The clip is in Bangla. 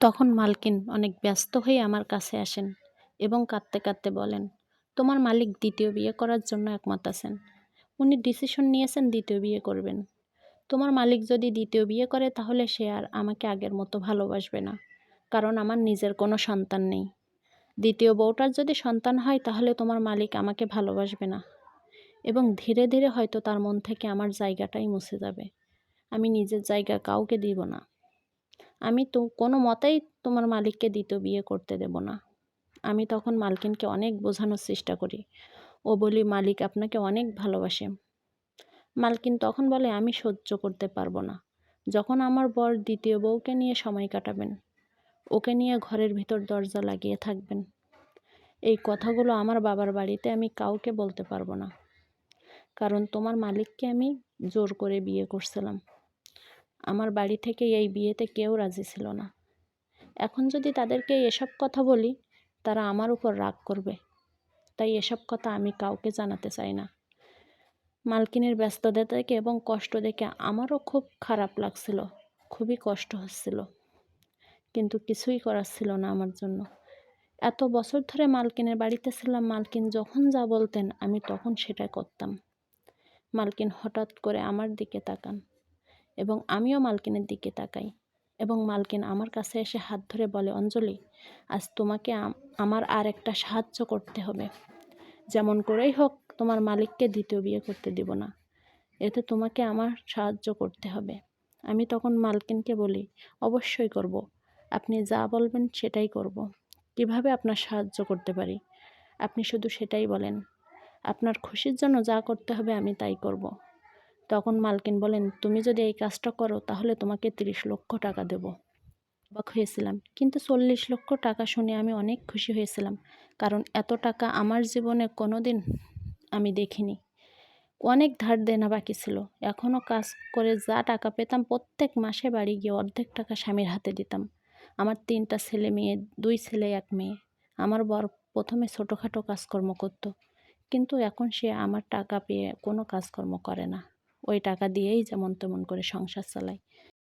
তখন মালকিন অনেক ব্যস্ত হয়ে আমার কাছে আসেন এবং কাঁদতে কাঁদতে বলেন, তোমার মালিক দ্বিতীয় বিয়ে করার জন্য একমত আছেন। উনি ডিসিশন নিয়েছেন দ্বিতীয় বিয়ে করবেন। তোমার মালিক যদি দ্বিতীয় বিয়ে করে তাহলে সে আর আমাকে আগের মতো ভালোবাসবে না, কারণ আমার নিজের কোনো সন্তান নেই। দ্বিতীয় বউটার যদি সন্তান হয় তাহলে তোমার মালিক আমাকে ভালোবাসবে না এবং ধীরে ধীরে হয়তো তার মন থেকে আমার জায়গাটাই মুছে যাবে। আমি নিজের জায়গা কাউকে দিব না। আমি তো কোনো মতেই তোমার মালিককে দ্বিতীয় বিয়ে করতে দেব না। আমি তখন মালকিনকে অনেক বোঝানোর চেষ্টা করি ও বলি, মালিক আপনাকে অনেক ভালোবাসে। মালকিন তখন বলে, আমি সহ্য করতে পারবো না যখন আমার বর দ্বিতীয় বউকে নিয়ে সময় কাটাবেন, ওকে নিয়ে ঘরের ভিতর দরজা লাগিয়ে থাকবেন। এই কথাগুলো আমার বাবার বাড়িতে আমি কাউকে বলতে পারবো না, কারণ তোমার মালিককে আমি জোর করে বিয়ে করছিলাম। আমার বাড়ি থেকে এই বিয়েতে কেউ রাজি ছিল না। এখন যদি তাদেরকে এসব কথা বলি, তারা আমার উপর রাগ করবে। তাই এসব কথা আমি কাউকে জানাতে চাই না। মালকিনের ব্যস্ততা দেখে এবং কষ্ট দেখে আমারও খুব খারাপ লাগছিল, খুবই কষ্ট হচ্ছিল, কিন্তু কিছুই করার ছিল না আমার জন্য। এত বছর ধরে মালকিনের বাড়িতে ছিলাম, মালকিন যখন যা বলতেন আমি তখন সেটাই করতাম। মালকিন হঠাৎ করে আমার দিকে তাকান এবং আমিও মালকিনের দিকে তাকাই এবং মালকিন আমার কাছে এসে হাত ধরে বলে, অঞ্জলি, আজ তোমাকে আমার আর একটা সাহায্য করতে হবে। যেমন করেই হোক তোমার মালিককে দ্বিতীয় বিয়ে করতে দিব না, এতে তোমাকে আমার সাহায্য করতে হবে। আমি তখন মালকিনকে বলি, অবশ্যই করব, আপনি যা বলবেন সেটাই করব। কিভাবে আপনার সাহায্য করতে পারি আপনি শুধু সেটাই বলেন। আপনার খুশির জন্য যা করতে হবে আমি তাই করব। তখন মালকিন বলেন, তুমি যদি এই কাজটা করো তাহলে তোমাকে 30 লক্ষ টাকা দেব। অবাক হয়েছিলাম, কিন্তু 40 লক্ষ টাকা শুনে আমি অনেক খুশি হয়েছিলাম, কারণ এত টাকা আমার জীবনে কোনোদিন আমি দেখিনি। অনেক ধার দেনা বাকি ছিল। এখনও কাজ করে যা টাকা পেতাম প্রত্যেক মাসে বাড়ি গিয়ে অর্ধেক টাকা স্বামীর হাতে দিতাম। আমার 3টা ছেলে মেয়ে, 2 ছেলে 1 মেয়ে। আমার বর প্রথমে ছোটোখাটো কাজকর্ম করত, কিন্তু এখন সে আমার টাকা পেয়ে কোনো কাজকর্ম করে না। ওই টাকা দিয়েই যেমন তেমন করে সংসার চালায়।